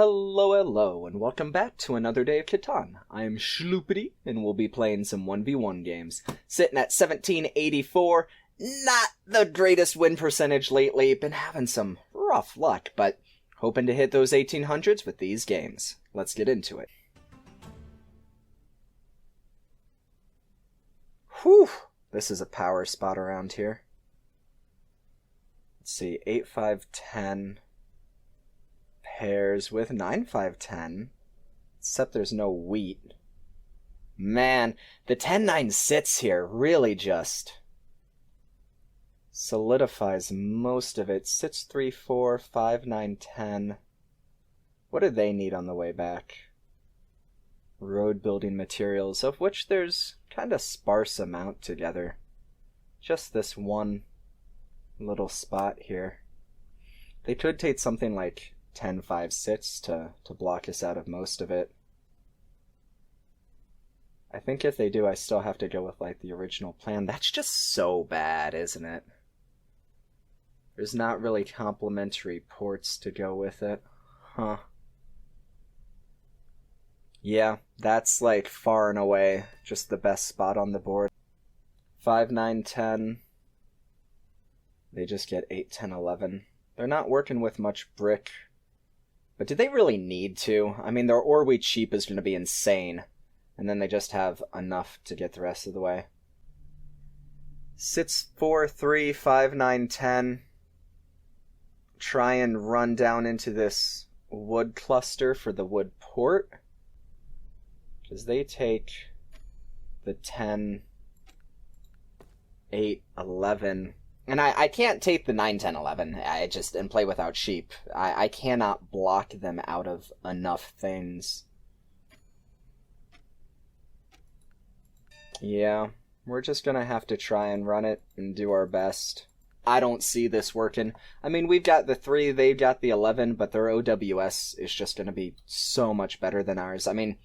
Hello, and welcome back to another day of Catan. I am Schloopity, and we'll be playing some 1v1 games. Sitting at 1784, not the greatest win percentage lately, been having some rough luck, but hoping to hit those 1800s with these games. Let's get into it. Whew, this is a power spot around here. Let's see, 8-5-10... pairs with 9-5-10, except there's no wheat. Man, the 10-9 sits here really just solidifies most of it. Sits 3-4, 5-9-10. What do they need on the way back? Road building materials, of which there's kind of sparse amount together. Just this one little spot here. They could take something like 10-5 sits to block us out of most of it. I think if they do, I still have to go with like the original plan. That's just so bad, isn't it? There's not really complementary ports to go with it. Huh. Yeah, that's like far and away just the best spot on the board. 5-9-10. They just get 8-10-11. They're not working with much brick. But do they really need to? I mean, their ore wheat cheap is going to be insane. And then they just have enough to get the rest of the way. Sits 4-3, 5-9-10. Try and run down into this wood cluster for the wood port. Because they take the 10, 8, 11... And I can't take the 9-10-11 and play without sheep. I cannot block them out of enough things. Yeah, we're just gonna have to try and run it and do our best. I don't see this working. I mean, we've got the 3, they've got the 11, but their OWS is just gonna be so much better than ours. I mean,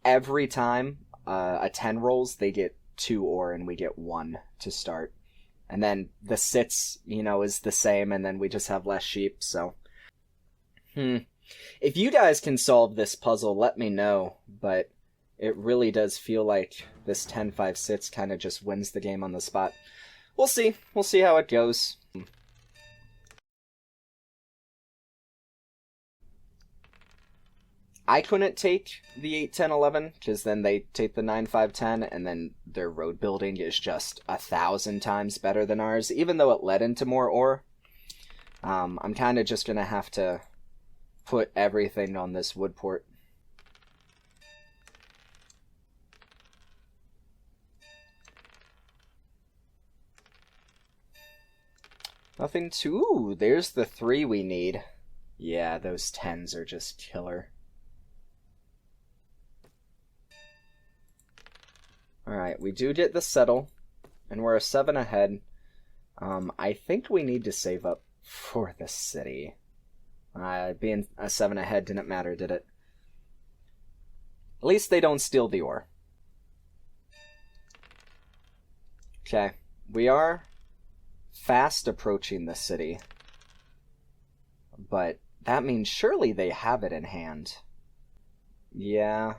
every time a 10 rolls, they get 2 ore and we get 1 to start. And then the sits, is the same, and then we just have less sheep, so... If you guys can solve this puzzle, let me know, but it really does feel like this 10-5 sits kind of just wins the game on the spot. We'll see. We'll see how it goes. I couldn't take the 8-10-11, because then they take the 9-5-10, and then their road building is just 1,000 times better than ours, even though it led into more ore. I'm kind of just going to have to put everything on this wood port. Nothing to... Ooh, there's the 3 we need. Yeah, those 10s are just killer. Alright, we do get the settle, and we're a 7 ahead. I think we need to save up for the city. Being a 7 ahead didn't matter, did it? At least they don't steal the ore. Okay, we are fast approaching the city. But that means surely they have it in hand. Yeah...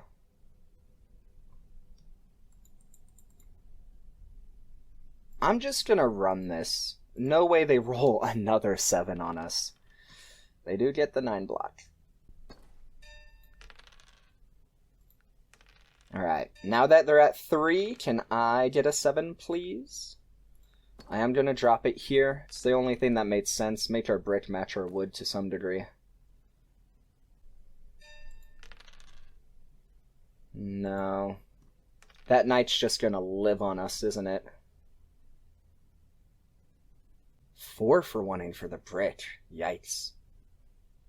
I'm just gonna run this. No way they roll another 7 on us. They do get the 9 block. Alright, now that they're at 3, can I get a 7, please? I am gonna drop it here. It's the only thing that made sense. Make our brick match our wood to some degree. No. That knight's just gonna live on us, isn't it? 4 for wanting for the brick. Yikes.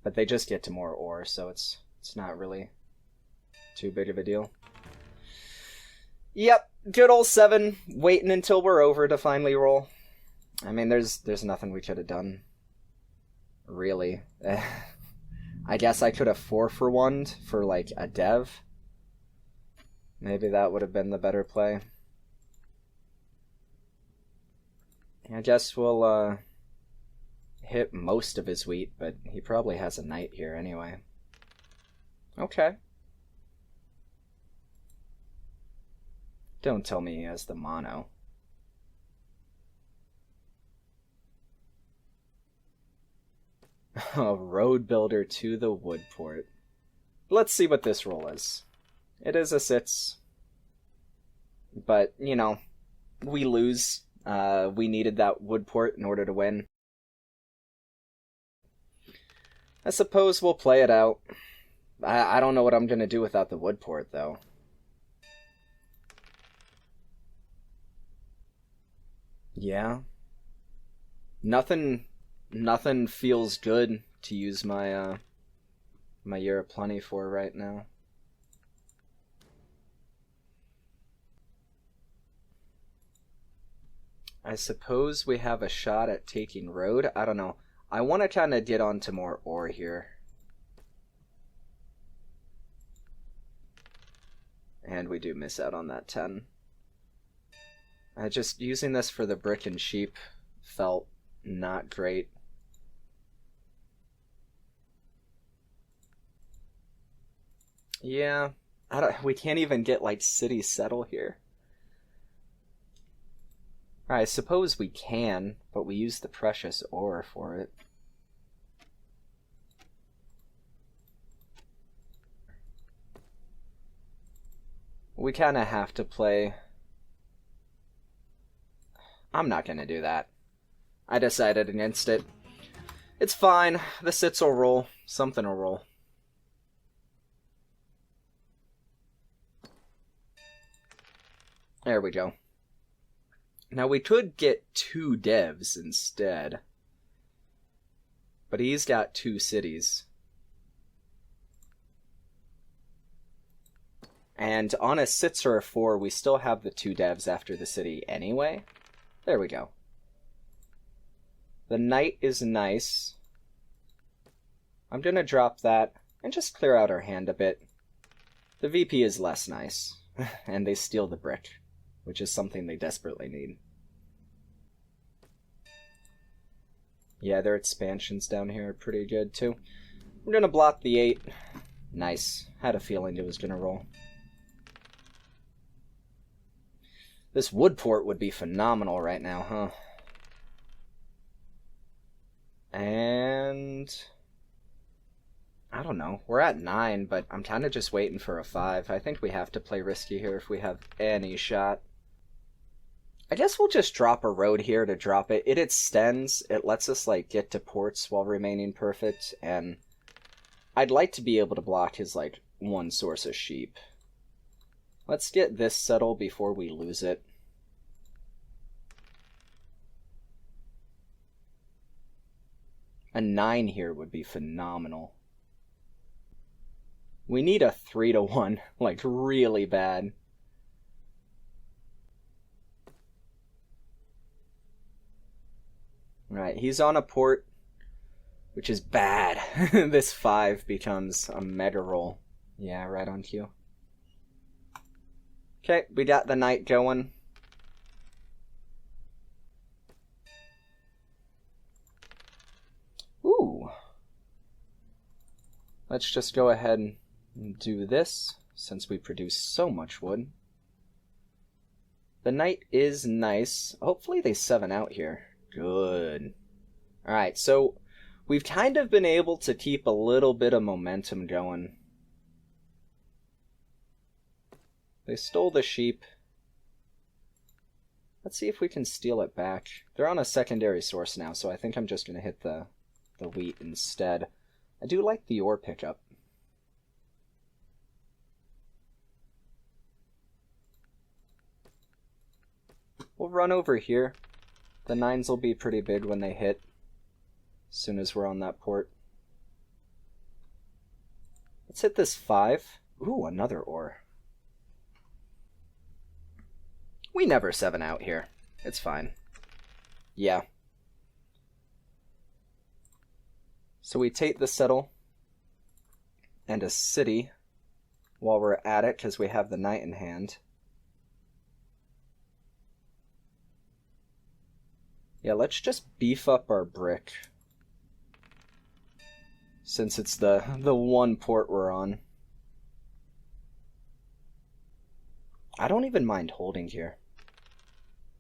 But they just get to more ore, so it's not really too big of a deal. Yep, good old 7, waiting until we're over to finally roll. I mean, there's nothing we could have done. Really. I guess I could have 4 for 1 for, like, a dev. Maybe that would have been the better play. I guess we'll, hit most of his wheat, but he probably has a knight here anyway. Okay. Don't tell me he has the mono. A road builder to the wood port. Let's see what this roll is. It is a sits. But, you know, we lose. We needed that wood port in order to win. I suppose we'll play it out. I don't know what I'm going to do without the wood port, though. Yeah. Nothing feels good to use my my Year of Plenty for right now. I suppose we have a shot at taking road. I don't know. I want to kind of get onto more ore here. And we do miss out on that 10. Just using this for the brick and sheep felt not great. Yeah, we can't even get like city settle here. I suppose we can, but we use the precious ore for it. We kind of have to play. I'm not going to do that. I decided against it. It's fine. The sits will roll. Something will roll. There we go. Now we could get 2 devs instead. But he's got 2 cities. And on a 6 or a 4, we still have the 2 devs after the city anyway. There we go. The knight is nice. I'm going to drop that and just clear out our hand a bit. The VP is less nice. And they steal the brick, which is something they desperately need. Yeah, their expansions down here are pretty good too. We're going to block the 8. Nice. Had a feeling it was going to roll. This wood port would be phenomenal right now, huh? And I don't know. We're at 9, but I'm kind of just waiting for a 5. I think we have to play risky here if we have any shot. I guess we'll just drop a road here to drop it. It extends. It lets us like get to ports while remaining perfect, and I'd like to be able to block his like one source of sheep. Let's get this settled before we lose it. A 9 here would be phenomenal. We need a 3-1, like really bad. Alright, he's on a port, which is bad. This 5 becomes a mega roll. Yeah, right on cue. Okay, we got the knight going. Ooh. Let's just go ahead and do this, since we produce so much wood. The knight is nice. Hopefully they 7 out here. Good. Alright, so we've kind of been able to keep a little bit of momentum going. They stole the sheep. Let's see if we can steal it back. They're on a secondary source now, so I think I'm just going to hit the wheat instead. I do like the ore pickup. We'll run over here. The 9s will be pretty big when they hit, as soon as we're on that port. Let's hit this 5. Ooh, another ore. We never 7 out here. It's fine. Yeah. So we take the settle and a city while we're at it, because we have the knight in hand. Yeah, let's just beef up our brick, since it's the one port we're on. I don't even mind holding here.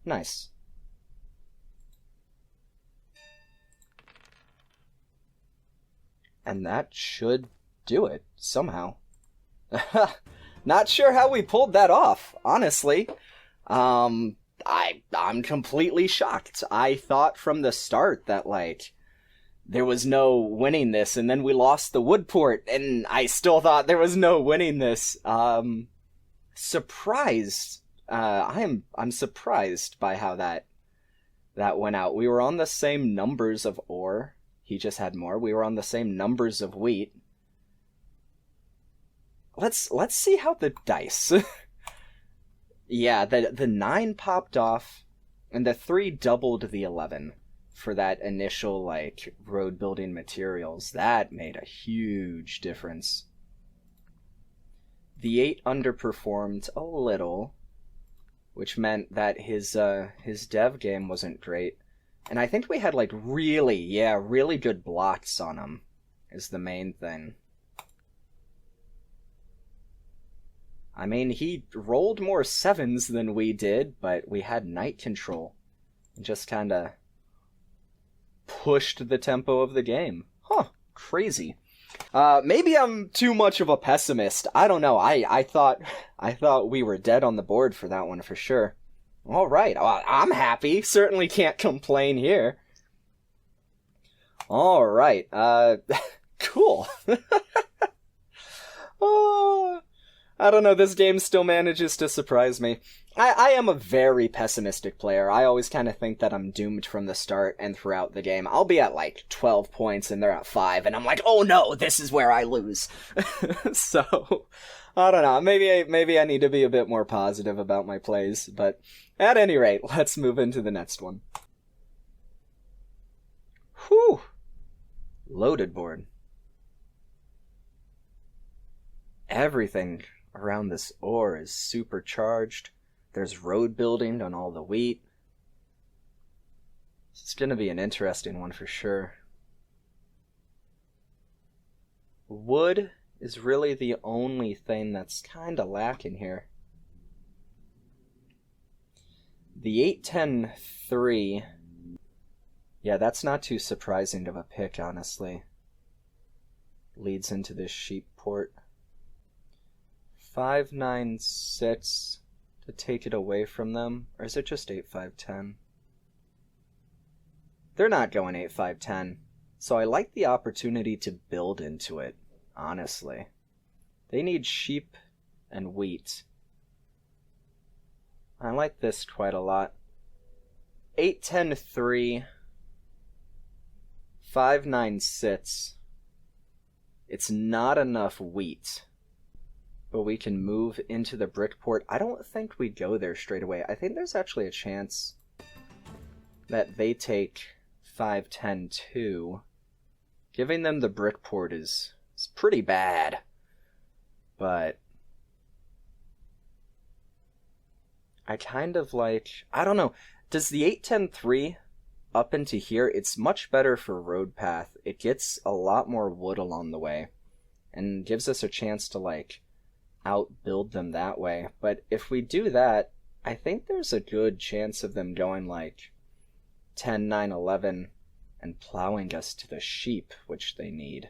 Nice. And that should do it, somehow. Not sure how we pulled that off, honestly. I'm completely shocked. I thought from the start that, like, there was no winning this, and then we lost the wood port, and I still thought there was no winning this. Surprised. I'm surprised by how that went out. We were on the same numbers of ore. He just had more. We were on the same numbers of wheat. Let's see how the dice. Yeah, the 9 popped off, and the 3 doubled the 11 for that initial, like, road building materials. That made a huge difference. The 8 underperformed a little, which meant that his dev game wasn't great. And I think we had, like, really good blocks on him, is the main thing. I mean, he rolled more 7s than we did, but we had night control. And just kinda pushed the tempo of the game. Huh, crazy. Maybe I'm too much of a pessimist. I don't know. I thought we were dead on the board for that one for sure. All right, I'm happy. Certainly can't complain here. All right, cool. Oh, I don't know, this game still manages to surprise me. I am a very pessimistic player. I always kind of think that I'm doomed from the start and throughout the game. I'll be at like 12 points and they're at 5, and I'm like, oh no, this is where I lose. So, I don't know, maybe I need to be a bit more positive about my plays, but at any rate, let's move into the next one. Whew! Loaded board. Everything around this ore is supercharged. There's road building on all the wheat. It's gonna be an interesting one for sure. Wood is really the only thing that's kinda lacking here. The 8-10-3... yeah, that's not too surprising of a pick, honestly. Leads into this sheep port. 5-9-6 to take it away from them, or is it just 8-5-10? They're not going 8-5-10, so I like the opportunity to build into it, honestly. They need sheep and wheat. I like this quite a lot. 8-10-3, 5-9-6. It's not enough wheat, but we can move into the brick port. I don't think we go there straight away. I think there's actually a chance that they take 5-10-2. Giving them the brick port is pretty bad. But I kind of like... I don't know. Does the 8-10-3 up into here? It's much better for road path. It gets a lot more wood along the way. And gives us a chance to, like, outbuild them that way. But if we do that, I think there's a good chance of them going like 10-9-11 and plowing us to the sheep, which they need.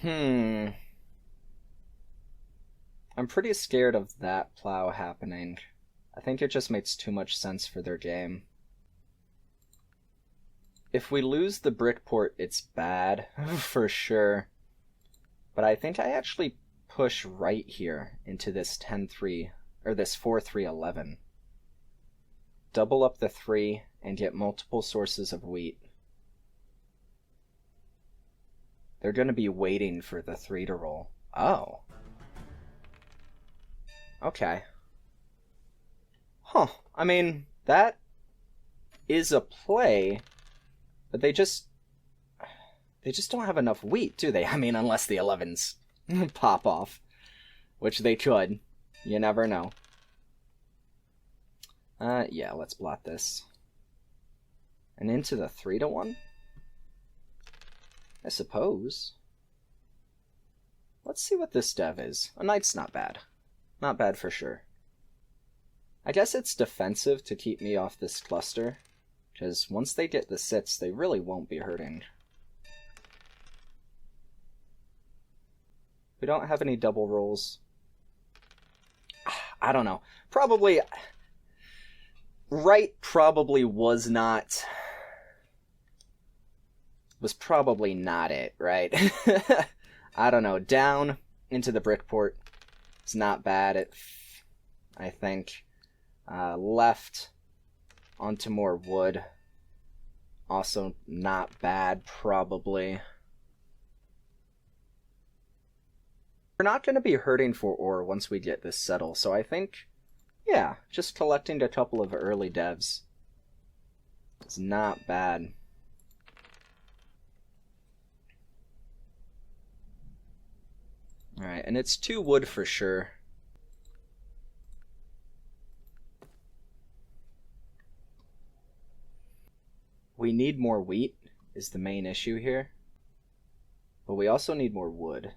I'm pretty scared of that plow happening. I think it just makes too much sense for their game. If we lose the brick port, it's bad, for sure. But I think I actually push right here into this 10-3, or this 4-3-11. Double up the 3 and get multiple sources of wheat. They're going to be waiting for the 3 to roll. Oh. Okay. Huh. I mean, that is a play, but they just don't have enough wheat, do they? I mean, unless the 11s pop off, which they could. You never know. Yeah, let's blot this. And into the 3-1? I suppose. Let's see what this dev is. A knight's not bad. Not bad for sure. I guess it's defensive to keep me off this cluster, because once they get the sits, they really won't be hurting. We don't have any double rolls. I don't know. Probably... Right probably was probably not it, right? I don't know. Down into the brickport. It's not bad, I think. Left onto more wood. Also not bad, probably. We're not going to be hurting for ore once we get this settled, so I think, yeah, just collecting a couple of early devs is not bad. Alright, and it's 2 wood for sure. We need more wheat is the main issue here. But we also need more wood.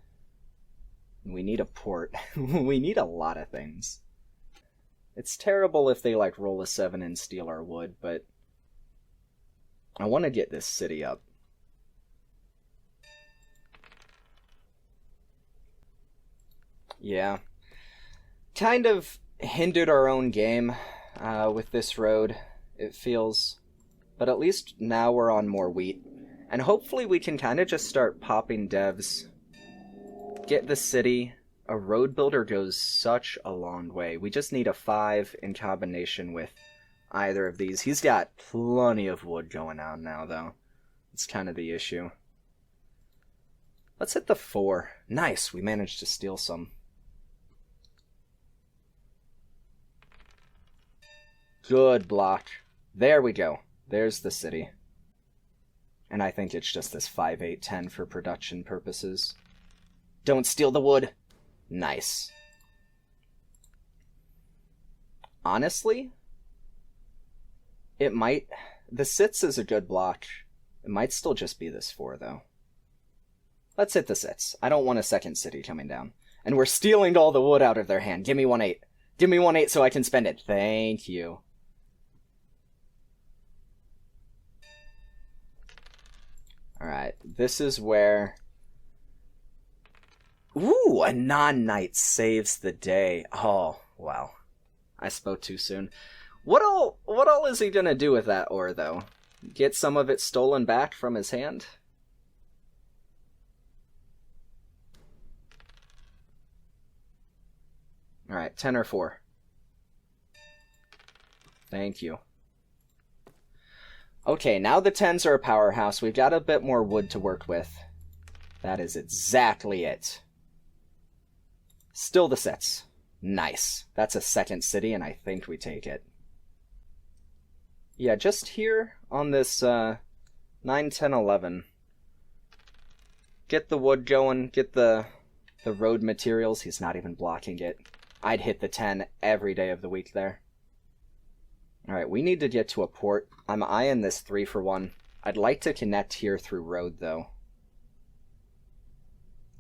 And we need a port. We need a lot of things. It's terrible if they like roll a 7 and steal our wood, but I want to get this city up. Yeah. Kind of hindered our own game with this road, it feels. But at least now we're on more wheat. And hopefully we can kind of just start popping devs. Get the city. A road builder goes such a long way. We just need a 5 in combination with either of these. He's got plenty of wood going on now, though. It's kind of the issue. Let's hit the 4. Nice, we managed to steal some. Good block. There we go. There's the city. And I think it's just this 5, 8, 10 for production purposes. Don't steal the wood. Nice. Honestly, it might... The sits is a good block. It might still just be this 4, though. Let's hit the sits. I don't want a second city coming down. And we're stealing all the wood out of their hand. Give me 1, 8. Give me 1, 8 so I can spend it. Thank you. Alright, this is where... Ooh, a non-knight saves the day. Oh, wow. I spoke too soon. What all is he gonna do with that ore, though? Get some of it stolen back from his hand? Alright, 10 or 4. Thank you. Okay, now the 10s are a powerhouse. We've got a bit more wood to work with. That is exactly it. Still the sets. Nice. That's a second city, and I think we take it. Yeah, just here on this 9, 10, 11. Get the wood going, get the road materials. He's not even blocking it. I'd hit the 10 every day of the week there. Alright, we need to get to a port. I'm eyeing this 3 for 1. I'd like to connect here through road, though.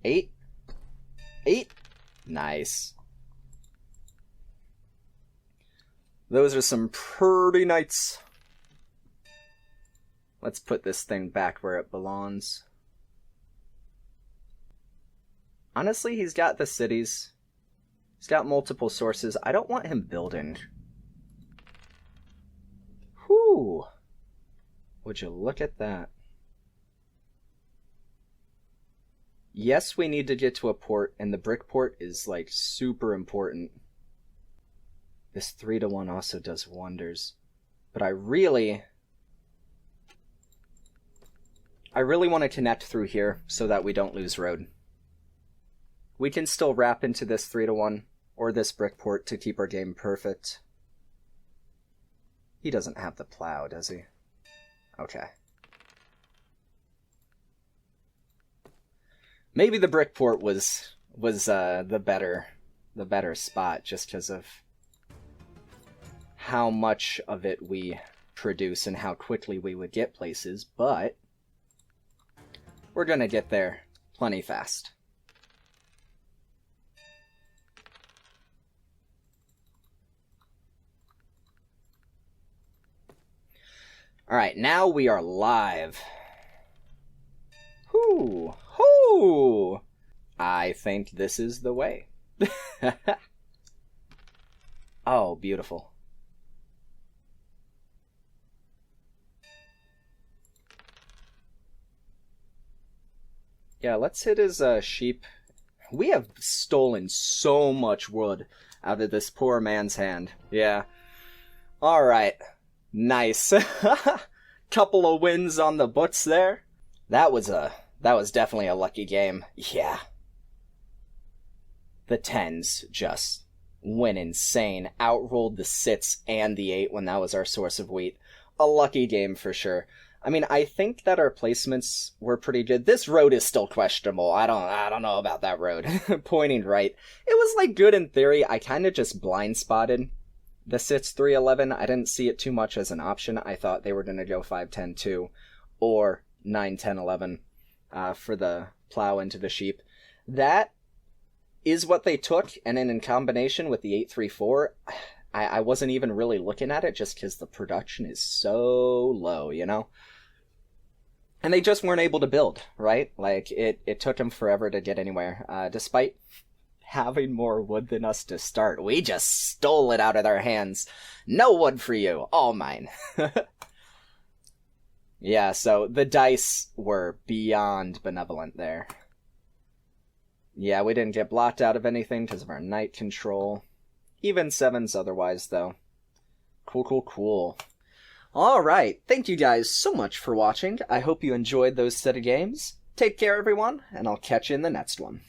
8? 8? Nice. Those are some pretty knights. Let's put this thing back where it belongs. Honestly, he's got the cities. He's got multiple sources. I don't want him building. Whew. Would you look at that? Yes, we need to get to a port, and the brick port is, like, super important. This 3 to 1 also does wonders. But I really want to connect through here so that we don't lose road. We can still wrap into this 3 to 1 or this brick port to keep our game perfect. He doesn't have the plow, does he? Okay. Maybe the brick port was the better spot just because of how much of it we produce and how quickly we would get places, but we're gonna get there plenty fast. Alright, now we are live. Whoo! Whoo! I think this is the way. Oh, beautiful. Yeah, let's hit his sheep. We have stolen so much wood out of this poor man's hand. Yeah. Alright. Nice. Couple of wins on the books there. That was definitely a lucky game. Yeah. The 10s just went insane. Outrolled the 6 and the 8 when that was our source of wheat. A lucky game for sure. I mean, I think that our placements were pretty good. This road is still questionable. I don't know about that road. Pointing right. It was like good in theory. I kind of just blind spotted the 6-3-11. I didn't see it too much as an option. I thought they were going to go 5-10-2 or 9-10-11 for the plow into the sheep. That is what they took, and then in combination with the 8-3-4, I wasn't even really looking at it just because the production is so low, you know? And they just weren't able to build, right? Like, it took them forever to get anywhere. Despite having more wood than us to start, we just stole it out of their hands. No wood for you, all mine. Yeah, so the dice were beyond benevolent there. Yeah, we didn't get blocked out of anything because of our night control. Even 7s otherwise, though. Cool. Alright, thank you guys so much for watching. I hope you enjoyed those set of games. Take care, everyone, and I'll catch you in the next one.